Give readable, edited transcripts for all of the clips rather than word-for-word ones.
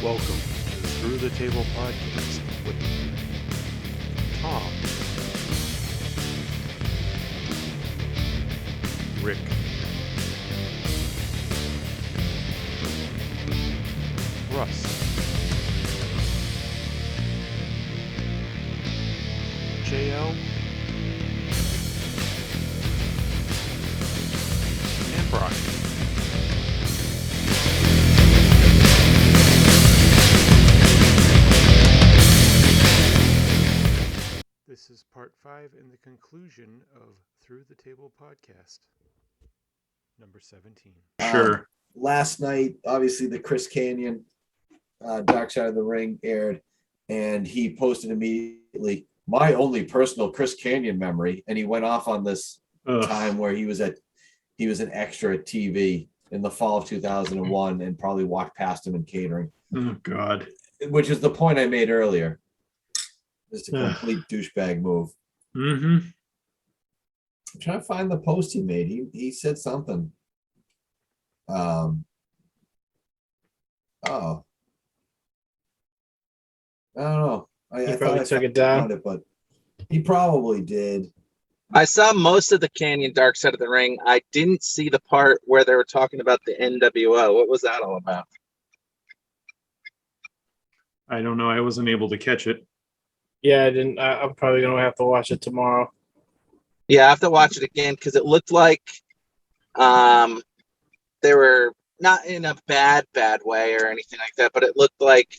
Welcome to the Through the Table podcast with Tom, Rick, Russ, JL, and Brian. This is part 5 in the conclusion of Through the Table podcast, number 17. Sure. Last night, obviously, the Chris Kanyon Darkside of the Ring aired, and he posted immediately, my only personal Chris Kanyon memory, and he went off on this time where he was an extra at TV in the fall of 2001 and probably walked past him in catering. Oh, God. Which is the point I made earlier. Just a complete douchebag move. Mm-hmm. I'm trying to find the post he made. He said something. I don't know. He I probably thought took I it down. found it, but he probably did. I saw most of the Kanyon Dark Side of the Ring. I didn't see the part where they were talking about the NWO. What was that all about? I don't know. I wasn't able to catch it. Yeah, I didn't. I'm probably gonna have to watch it tomorrow. Yeah, I have to watch it again because it looked like they were not in a bad way or anything like that, but it looked like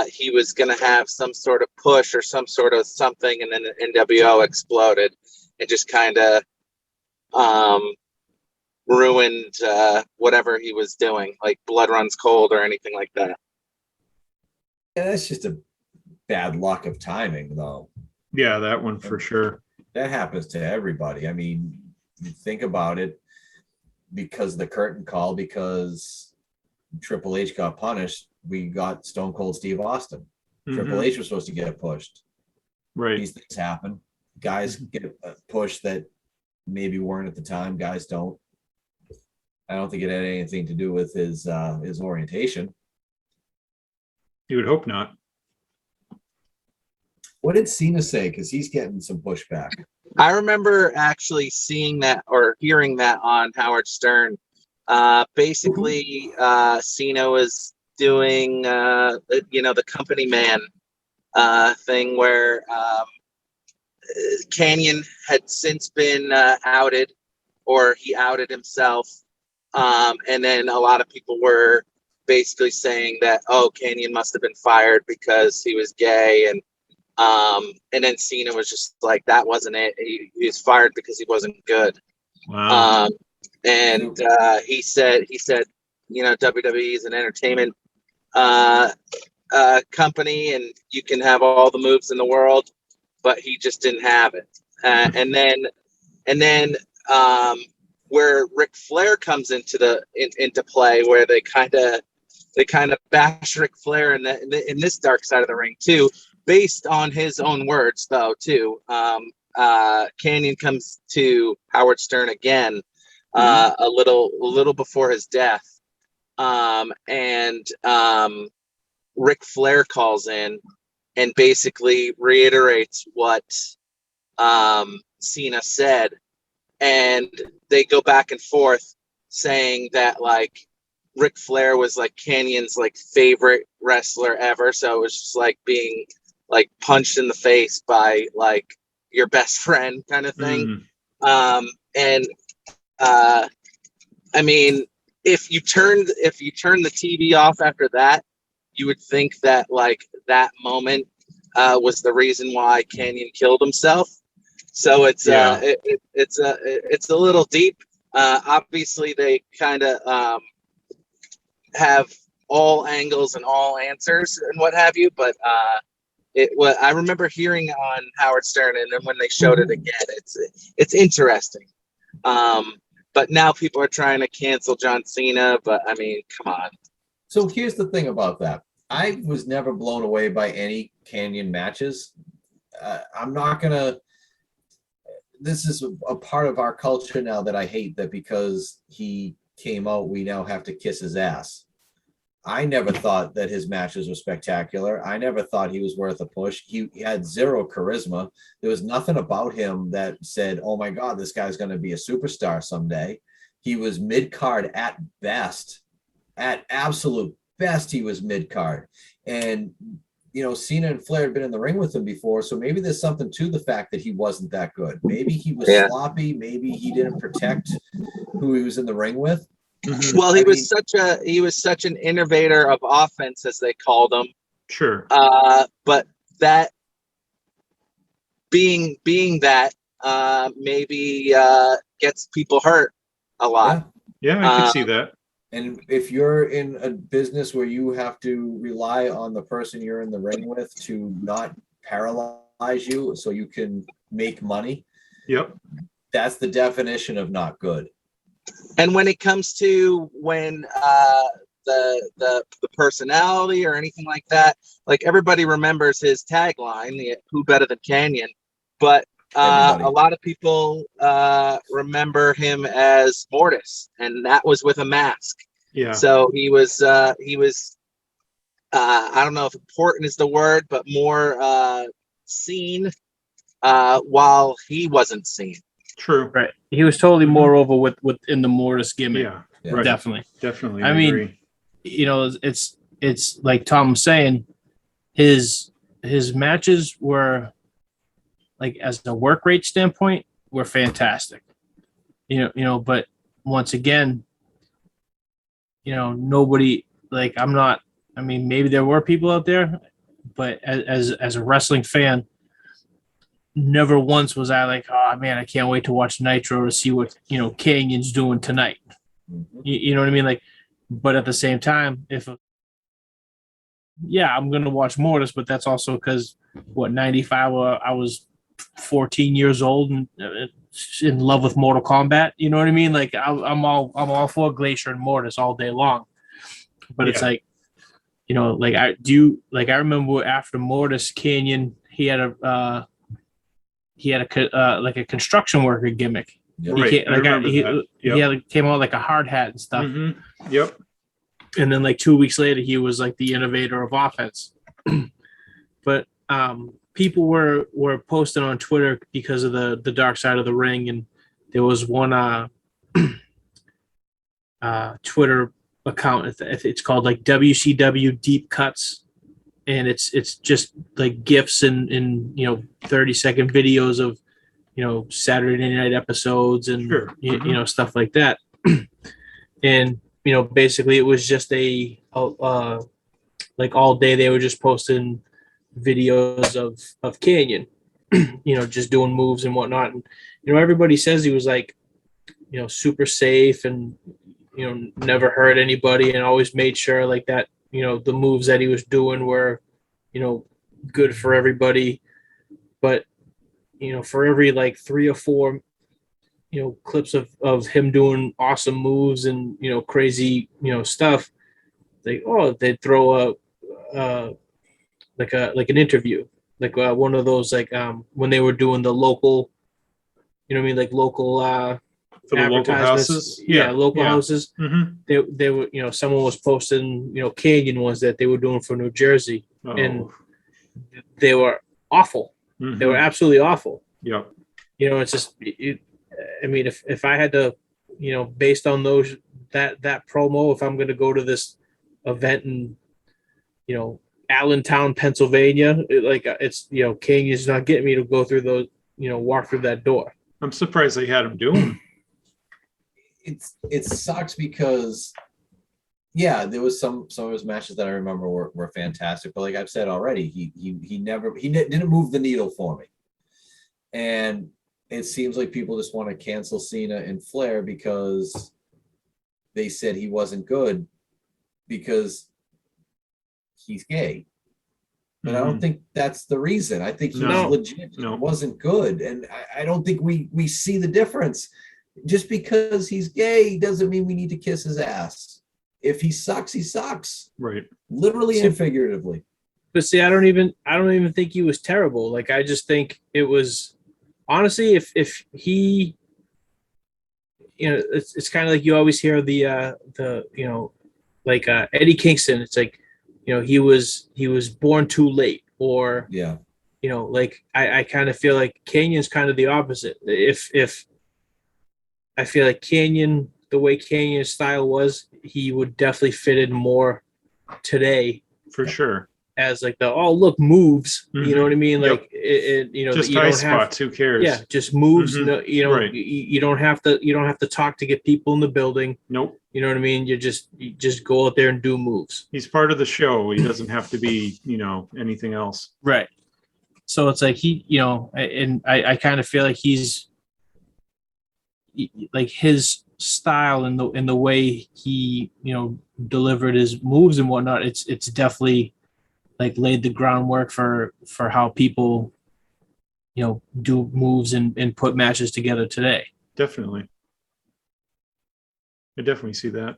he was going to have some sort of push or some sort of something, and then the NWO exploded and just kind of ruined whatever he was doing, like Blood Runs Cold or anything like that. Yeah, that's just a bad luck of timing, though. Yeah, that one for sure. That happens to everybody. I mean, you think about it, because of the curtain call, because Triple H got punished, we got Stone Cold Steve Austin. Triple H was supposed to get pushed. Right. These things happen. Guys get a push that maybe weren't at the time. Guys don't. I don't think it had anything to do with his orientation. You would hope not. What did Cena say? Because he's getting some pushback. I remember actually seeing that or hearing that on Howard Stern. Basically, Cena was doing, the company man thing where Kanyon had since been outed, or he outed himself. And then a lot of people were basically saying that, Kanyon must have been fired because he was gay. And then Cena was just like, that wasn't it. He was fired because he wasn't good. Wow. He said, WWE is an entertainment company, and you can have all the moves in the world, but he just didn't have it. And then where Ric Flair comes into play, where they kind of bash Ric Flair in this Dark Side of the Ring too. Based on his own words, though, too. Kanyon comes to Howard Stern again a little before his death, and Ric Flair calls in and basically reiterates what Cena said, and they go back and forth saying that, like, Ric Flair was like Kanyon's like favorite wrestler ever, so it was just like being like punched in the face by like your best friend kind of thing. I mean, if you turn the TV off after that, you would think that like that moment was the reason why Kanyon killed himself. So it's a little deep. Obviously they kind of have all angles and all answers and what have you, but I remember hearing on Howard Stern, and then when they showed it again, it's interesting. But now people are trying to cancel John Cena, but I mean, come on. So here's the thing about that. I was never blown away by any Kanyon matches. I'm not gonna. This is a part of our culture now that I hate, that because he came out, we now have to kiss his ass. I never thought that his matches were spectacular. I never thought he was worth a push. He had zero charisma. There was nothing about him that said, oh my God, this guy's going to be a superstar someday. He was mid-card at best. At absolute best, he was mid-card. And, you know, Cena and Flair had been in the ring with him before, so maybe there's something to the fact that he wasn't that good. Maybe he was sloppy. Maybe he didn't protect who he was in the ring with. Mhm. Well, he was such an innovator of offense, as they called him. Sure. But that being that maybe gets people hurt a lot. Yeah, I could see that. And if you're in a business where you have to rely on the person you're in the ring with to not paralyze you so you can make money, Yep. that's the definition of not good. And when it comes to when the personality or anything like that, like everybody remembers his tagline, the "Who better than Canyon?" But Everybody. a lot of people remember him as Mortis, and that was with a mask. Yeah. So he was I don't know if important is the word, but more seen while he wasn't seen. True. Right. He was totally more over within the Mortis gimmick. Yeah. Right. Definitely. Definitely. I mean, agree. You know, it's like Tom was saying, his matches were, like, as a work rate standpoint, were fantastic. You know, but once again, you know, nobody, like, I mean, maybe there were people out there, but as a wrestling fan, never once was I like, oh man, I can't wait to watch Nitro to see what, you know, Canyon's doing tonight. Mhm. You know what I mean? Like, but at the same time, I'm going to watch Mortis, but that's also because 95, I was 14 years old and in love with Mortal Kombat. You know what I mean? Like, I'm all for Glacier and Mortis all day long, but it's like, you know, like I remember after Mortis, Canyon, he had a like a construction worker gimmick. Yep. Right. He, I remember that. he came out like a hard hat and stuff. Mm-hmm. Yep. And then like 2 weeks later, he was like the innovator of offense. But people were posting on Twitter because of the dark side of the ring, and there was one Twitter account. It's called like WCW Deep Cuts, and it's just like GIFs and you know 30-second videos of, you know, Saturday night episodes and Sure. you know, stuff like that. And you know, basically it was just like all day they were just posting videos of Canyon, you know, just doing moves and whatnot. And you know, everybody says he was like, you know, super safe and, you know, never hurt anybody and always made sure like that, you know, the moves that he was doing were, you know, good for everybody. But you know, for every like 3 or 4, you know, clips of him doing awesome moves and, you know, crazy, you know, stuff, they'd throw like an interview, like one of those, like when they were doing the local, you know what I mean, like local For the local advertisements. houses. Local houses. Mm-hmm. They were, you know, someone was posting, you know, Canyon ones that they were doing for New Jersey, and they were awful. Mm-hmm. They were absolutely awful. Yep. You know, it's just, I mean, if I had to, you know, based on those, that promo, if I'm going to go to this event in, you know, Allentown, Pennsylvania, it's, you know, King is not getting me to go through those, you know, walk through that door. I'm surprised they had him do them. It sucks because, yeah, there was some of his matches that I remember were fantastic, but like I've said already, he didn't move the needle for me. And it seems like people just want to cancel Cena and Flair because they said he wasn't good because he's gay. But I don't think that's the reason. I think he was legit wasn't good. And I don't think we see the difference. Just because he's gay doesn't mean we need to kiss his ass. If he sucks, he sucks. Right. Literally and figuratively. But see, I don't even think he was terrible. Like, I just think it was, honestly, if he, you know, it's kind of like you always hear the you know, like Eddie Kingston. It's like, he was born too late, or Yeah. like I kind of feel like Canyon's kind of the opposite. If I feel like Canyon, the way Canyon's style was, he would definitely fit in more today For sure. as like the look moves. You know what I mean? Yep. Like Just you high don't have spots. Who cares? yeah, just moves. Mhm. No, Right. you don't have to talk to get people in the building. Nope. You know what I mean? You just go out there and do moves. He's part of the show. He doesn't have to be, anything else. Right. So it's like and I kind of feel like he's like his style and the way he delivered his moves and whatnot. It's definitely like laid the groundwork for how people do moves and put matches together today. Definitely. I definitely see that.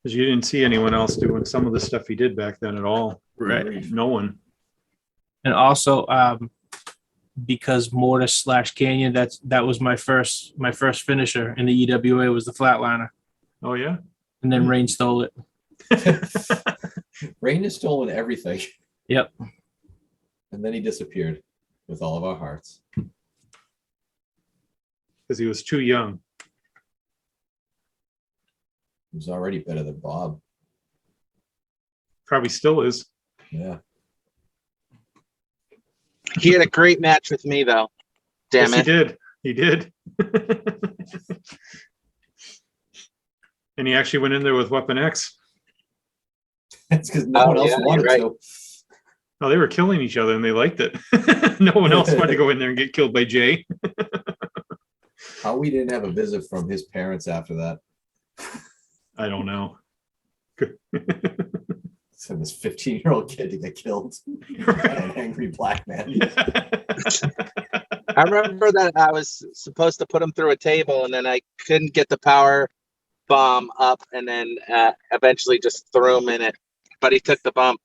Because you didn't see anyone else doing some of the stuff he did back then at all. Right. No one. And also because Mortis / Canyon, that was my first finisher in the EWA was the flatliner, Oh, yeah? and then Rain stole it. Rain has stolen everything. Yep. And then he disappeared with all of our hearts. Because he was too young. He was already better than Bob. Probably still is. Yeah. He had a great match with me, though. Damn Yes, it. He did. And he actually went in there with Weapon X. That's because no one else wanted right. to. Oh, they were killing each other and they liked it. No one else wanted to go in there and get killed by Jay. How we didn't have a visit from his parents after that. I don't know. Send this 15-year-old kid to get killed by an angry black man. I remember that I was supposed to put him through a table, and then I couldn't get the power bomb up, and then eventually just threw him in it. But he took the bump.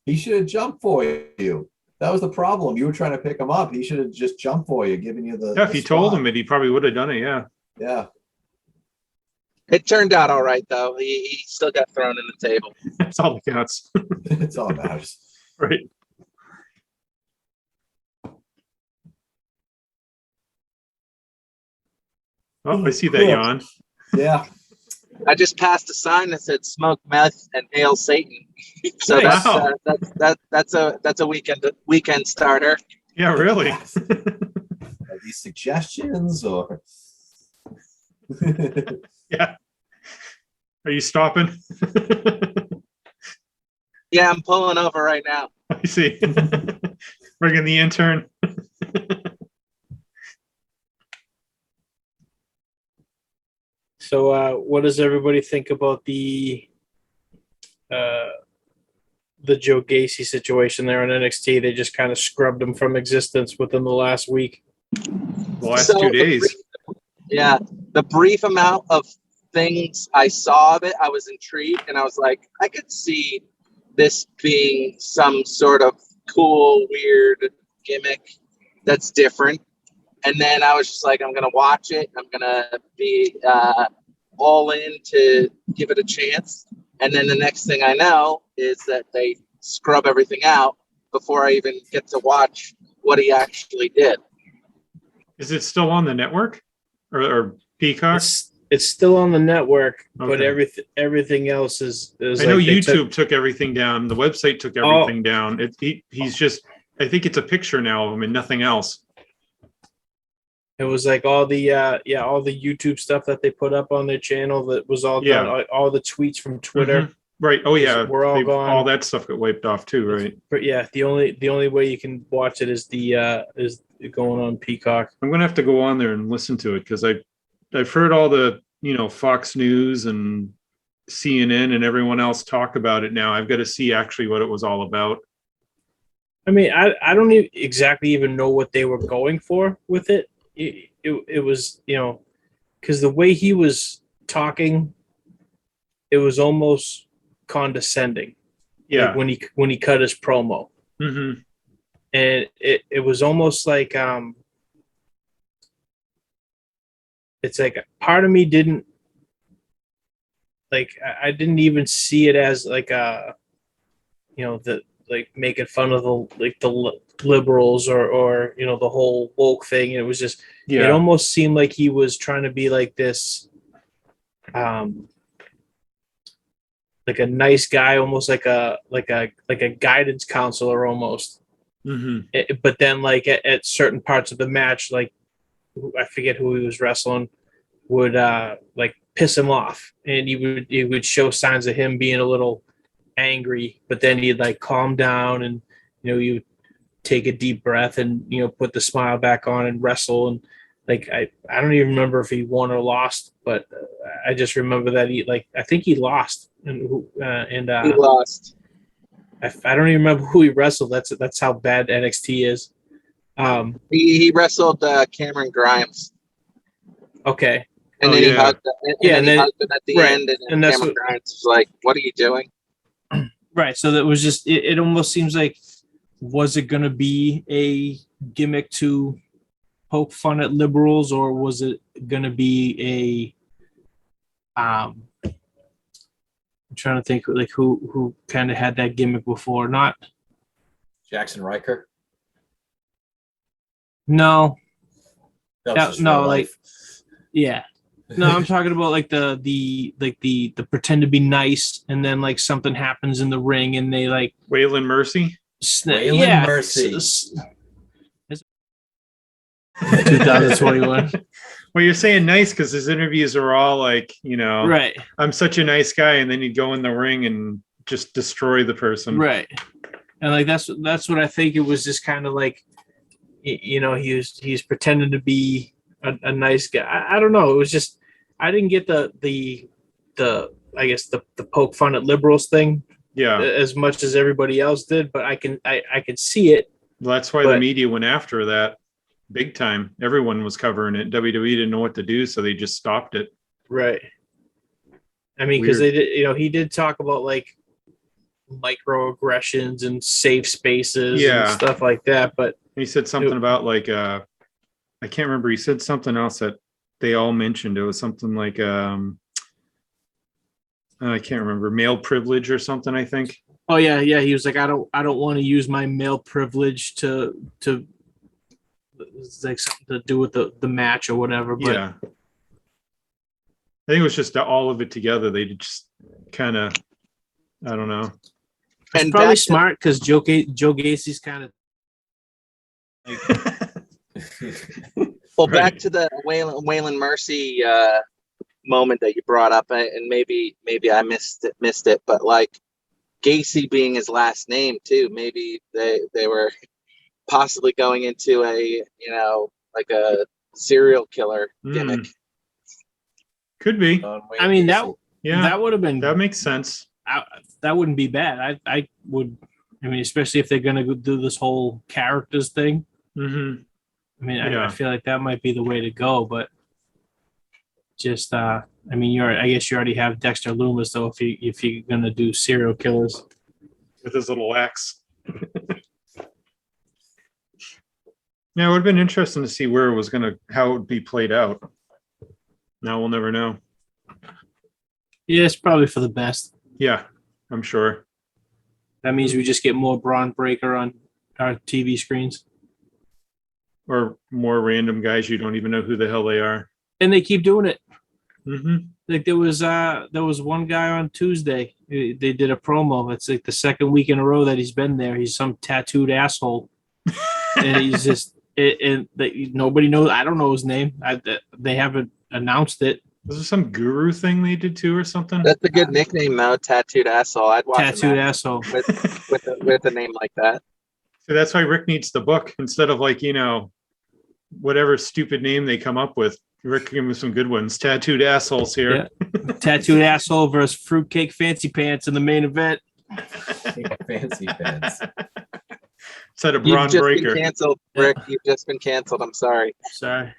He should have jumped for you. That was the problem. You were trying to pick him up. He should have just jumped for you, giving you the. Yeah, if the you told spot. him it, he probably would have done it. Yeah. Yeah. It turned out all right, though. He still got thrown in the table. That's all that counts. It's all that matters. Right. Oh, I see that yawn. Yeah. I just passed a sign that said "Smoke meth and hail Satan." So Wow. that's a weekend starter. Yeah, really. Are these suggestions or? Yeah. Are you stopping? Yeah, I'm pulling over right now. I see. Bringing the intern. So what does everybody think about the Joe Gacy situation there on NXT? They just kind of scrubbed him from existence within the last week. The last 2 days. The brief amount of things I saw of it, I was intrigued, and I was like, I could see this being some sort of cool, weird gimmick that's different. And then I was just like, I'm going to watch it. I'm going to be all in to give it a chance. And then the next thing I know is that they scrub everything out before I even get to watch what he actually did. Is it still on the network or Peacock? It's still on the network, but Okay. everything else is I know YouTube took everything down. The website took everything down. He's just, I think it's a picture now of him and nothing else. It was like all the YouTube stuff that they put up on their channel that was all done. All the tweets from Twitter. Mhm. Right. Oh yeah. We're all gone. All that stuff got wiped off too, right? But yeah, the only way you can watch it is is going on Peacock. I'm gonna have to go on there and listen to it because I've heard all the Fox News and CNN and everyone else talk about it now. I've got to see actually what it was all about. I mean, I don't exactly even know what they were going for with it. It was, because the way he was talking, it was almost condescending. Yeah. Like when he cut his promo. Mm-hmm. And it was almost like it's like part of me didn't like I didn't even see it as like a, the like making fun of the liberals or the whole woke thing. It was just it Yeah. almost seemed like he was trying to be like this, like a nice guy, almost like a guidance counselor almost. Mm-hmm. But then like at certain parts of the match, like I forget who he was wrestling, would like piss him off, and he would show signs of him being a little angry, but then he'd like calm down, and you take a deep breath and put the smile back on and wrestle. And like I don't even remember if he won or lost, but I just remember that I think he lost, and He lost. I don't even remember who he wrestled. That's how bad NXT is. He wrestled Cameron Grimes, Okay. and Oh, then he yeah. hugged, and then he hugged him at the right. end, and And then that's Cameron Grimes was like, "What are you doing?" Right. So that was just it almost seems like, was it going to be a gimmick to poke fun at liberals, or was it going to be I'm trying to think like who kind of had that gimmick before? Not Jackson Riker. no. That was just No, real like life. yeah. No, I'm talking about like the pretend to be nice, and then like something happens in the ring and they like Waylon Mercy. Waylon Mercy. 2021. Well, you're saying nice because his interviews are all like, Right. I'm such a nice guy, and then you go in the ring and just destroy the person. Right. And like that's what I think. It was just kind of like, he's pretending to be a nice guy. I don't know. It was just I didn't get the I guess the poke fun at liberals thing Yeah. as much as everybody else did, but I can see it. Well, that's why the media went after that big time. Everyone was covering it. WWE didn't know what to do, so they just stopped it. Right. I mean, because they did, he did talk about like microaggressions and safe spaces and stuff like that. But he said something about like I can't remember. He said something else that they all mentioned. It was something like I can't remember, male privilege or something, I think. Oh yeah. He was like, I don't want to use my male privilege to it's like something to do with the match or whatever. But yeah. I think it was just all of it together. They just kind of, I don't know. It's probably smart because Joe Gacy's kind of. Well, back to the Waylon Mercy moment that you brought up, and maybe I missed it, but like Gacy being his last name too, maybe they were possibly going into a like a serial killer gimmick. Could be. I mean that would have been, that makes sense. That wouldn't be bad. I would. I mean, especially if they're gonna do this whole characters thing. Mm-hmm. I mean, I feel like that might be the way to go, but just I mean, I guess you already have Dexter Loomis though. If you're gonna do serial killers with his little axe. Yeah, it would have been interesting to see how it would be played out. Now we'll never know. Yeah, it's probably for the best. Yeah, I'm sure. That means we just get more Braun Breaker on our TV screens. Or more random guys you don't even know who the hell they are. And they keep doing it. Mm-hmm. Like there was one guy on Tuesday. They did a promo. It's like the second week in a row that he's been there. He's some tattooed asshole, and he's just nobody knows. I don't know his name. They haven't announced it. Was there some guru thing they did too, or something? That's a good nickname, though. Tattooed asshole. I'd watch tattooed asshole with a name like that. So that's why Rick needs the book instead of like whatever stupid name they come up with. Rick give him some good ones. Tattooed assholes here. Yeah. Tattooed asshole versus fruitcake fancy pants in the main event. Fancy pants. Instead of Braun Breaker. Been canceled, Rick. You've just been canceled. I'm sorry. Sorry.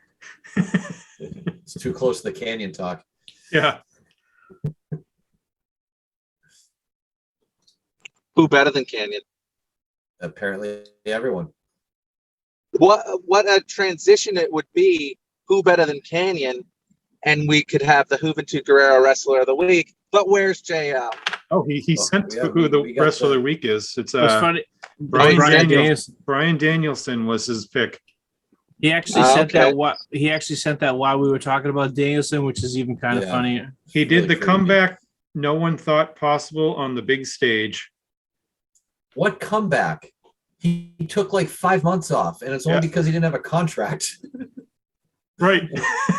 It's too close to the Canyon talk. Yeah. Who better than Kanyon? Apparently, everyone. What a transition it would be. Who better than Kanyon? and we could have the Juventud Guerrero Wrestler of the Week. But where's JL? Oh, he sent yeah, who the we got wrestler of the- the week is. It's What's funny? Brian Brian Danielson. Brian Danielson was his pick. He actually Ah, sent okay. that. What he actually sent that while we were talking about Danielson, which is even kind of Yeah. funnier. He did Really the creepy. comeback no one thought possible on the big stage. What comeback? He took like 5 months off, and it's only Yeah. because he didn't have a contract. Right.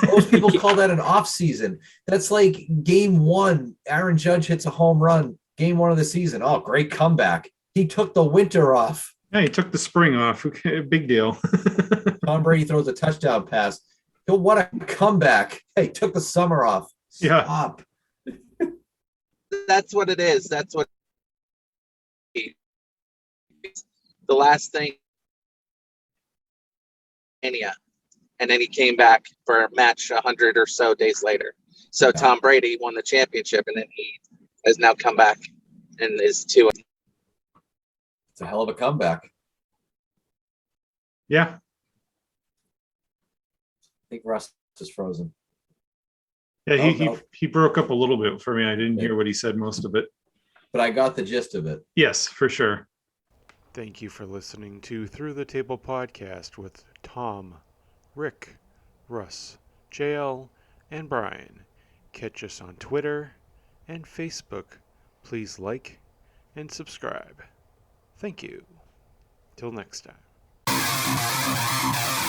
Most people call that an off season. That's like game one. Aaron Judge hits a home run. Game one of the season. Oh, great comeback. He took the winter off. Yeah, he took the spring off. Okay, big deal. Tom Brady throws a touchdown pass. What a comeback. Hey, took the summer off. Yeah. Stop. That's what it is. That's what the last thing. And then he came back for a match 100 or so days later. So Tom Brady won the championship, and then he has now come back and is 2. It's a hell of a comeback. Yeah. I think Russ is frozen. Yeah, Oh, he no. he broke up a little bit for me. I didn't hear what he said most of it. But I got the gist of it. Yes, for sure. Thank you for listening to Through the Table podcast with Tom, Rick, Russ, JL, and Brian. Catch us on Twitter and Facebook. Please like and subscribe. Thank you. Till next time.